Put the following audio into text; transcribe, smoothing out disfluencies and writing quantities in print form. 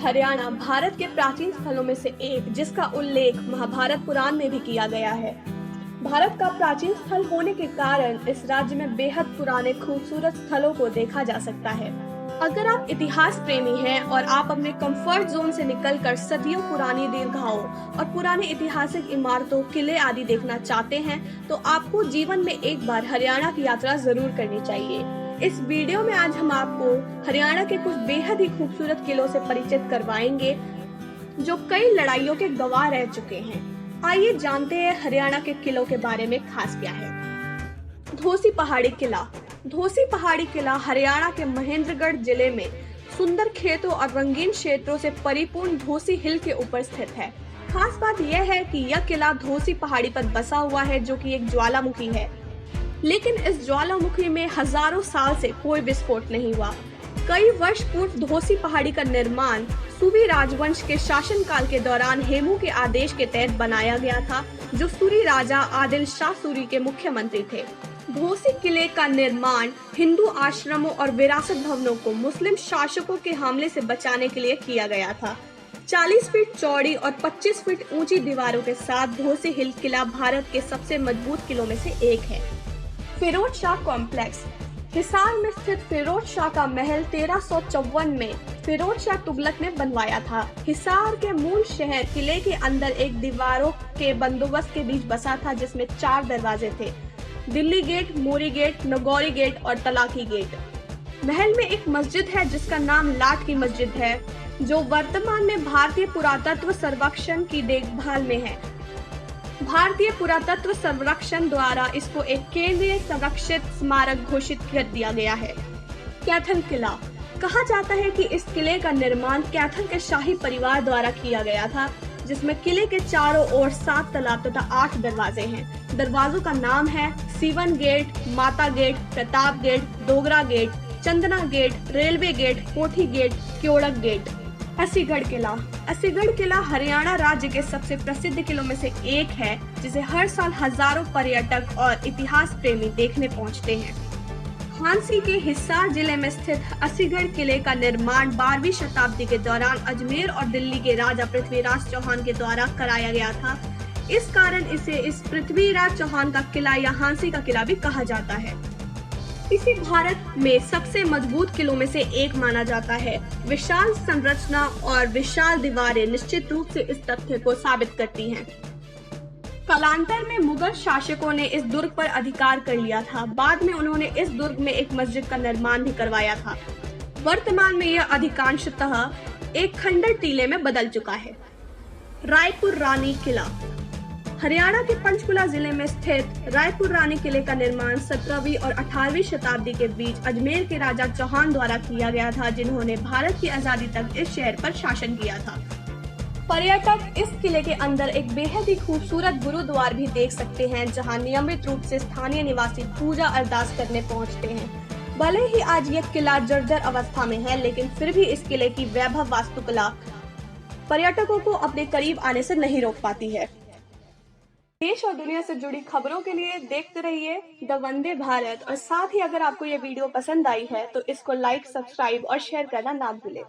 हरियाणा भारत के प्राचीन स्थलों में से एक, जिसका उल्लेख महाभारत पुराण में भी किया गया है। भारत का प्राचीन स्थल होने के कारण इस राज्य में बेहद पुराने खूबसूरत स्थलों को देखा जा सकता है। अगर आप इतिहास प्रेमी हैं और आप अपने कंफर्ट जोन से निकलकर सदियों पुरानी दीर्घाओं और पुरानी ऐतिहासिक इमारतों, किले आदि देखना चाहते हैं, तो आपको जीवन में एक बार हरियाणा की यात्रा जरूर करनी चाहिए। इस वीडियो में आज हम आपको हरियाणा के कुछ बेहद ही खूबसूरत किलों से परिचित करवाएंगे, जो कई लड़ाइयों के गवाह रह चुके हैं। आइए जानते हैं हरियाणा के किलों के बारे में खास क्या है। धोसी पहाड़ी किला। धोसी पहाड़ी किला हरियाणा के महेंद्रगढ़ जिले में सुंदर खेतों और रंगीन क्षेत्रों से परिपूर्ण धोसी हिल के ऊपर स्थित है। खास बात यह है कि यह किला धोसी पहाड़ी पर बसा हुआ है, जो कि एक ज्वालामुखी है। लेकिन इस ज्वालामुखी में हजारों साल से कोई विस्फोट नहीं हुआ। कई वर्ष पूर्व धोसी पहाड़ी का निर्माण सूरी राजवंश के शासनकाल के दौरान हेमू के आदेश के तहत बनाया गया था, जो सूरी राजा आदिल शाह सूरी के मुख्यमंत्री थे। धोसी किले का निर्माण हिंदू आश्रमों और विरासत भवनों को मुस्लिम शासकों के हमले से बचाने के लिए किया गया था। 40 फीट चौड़ी और 25 फीट ऊंची दीवारों के साथ धोसी हिल किला भारत के सबसे मजबूत किलों में से एक है। फिरोज शाह कॉम्प्लेक्स। हिसार में स्थित फिरोज शाह का महल 1354 में फिरोज शाह तुगलक ने बनवाया था। हिसार के मूल शहर किले के अंदर एक दीवारों के बंदोबस्त के बीच बसा था, जिसमें 4 दरवाजे थे: दिल्ली गेट, मोरी गेट, नगौरी गेट और तलाखी गेट। महल में एक मस्जिद है जिसका नाम लाट की मस्जिद है, जो वर्तमान में भारतीय पुरातत्व सर्वेक्षण की देखभाल में है। भारतीय पुरातत्व सर्वेक्षण द्वारा इसको एक केंद्रीय संरक्षित स्मारक घोषित कर दिया गया है। कैथल किला। कहा जाता है कि इस किले का निर्माण कैथल के शाही परिवार द्वारा किया गया था, जिसमें किले के चारों ओर 7 तालाब तथा 8 दरवाजे हैं। दरवाजों का नाम है Siwan gate, Mata gate, Pratap gate, Dogra gate, Chandana gate, railway gate, Kothi gate, Kyodak gate. Asigarh किला। असीगढ़ किला हरियाणा राज्य के सबसे प्रसिद्ध किलों में से एक है, जिसे हर साल हजारों पर्यटक और इतिहास प्रेमी देखने पहुंचते हैं। झांसी के हिसार जिले में स्थित असीगढ़ किले का निर्माण 12वीं शताब्दी के दौरान अजमेर और दिल्ली के राजा पृथ्वीराज चौहान के द्वारा कराया गया था। इस कारण इसे इस पृथ्वीराज चौहान का किला या झांसी का किला भी कहा जाता है। इसे भारत में सबसे मजबूत किलों में से एक माना जाता है। विशाल संरचना और विशाल दीवारें निश्चित रूप से इस तथ्य को साबित करती हैं। कालांतर में मुगल शासकों ने इस दुर्ग पर अधिकार कर लिया था। बाद में उन्होंने इस दुर्ग में एक मस्जिद का निर्माण भी करवाया था। वर्तमान में यह अधिकांशतः एक खंडर टीले में बदल चुका है। रायपुर रानी किला। हरियाणा के पंचकुला जिले में स्थित रायपुर रानी किले का निर्माण 17वीं और 18वीं शताब्दी के बीच अजमेर के राजा चौहान द्वारा किया गया था, जिन्होंने भारत की आजादी तक इस शहर पर शासन किया था। पर्यटक इस किले के अंदर एक बेहद ही खूबसूरत गुरुद्वार भी देख सकते हैं, जहां नियमित रूप से स्थानीय निवासी पूजा अरदास करने पहुंचते हैं। भले ही आज यह किला जर्जर अवस्था में है, लेकिन फिर भी इस किले की वैभव वास्तुकला पर्यटकों को अपने करीब आने से नहीं रोक पाती है। देश और दुनिया से जुड़ी खबरों के लिए देखते रहिए द वंदे भारत, और साथ ही अगर आपको ये वीडियो पसंद आई है तो इसको लाइक, सब्सक्राइब और शेयर करना ना भूलें।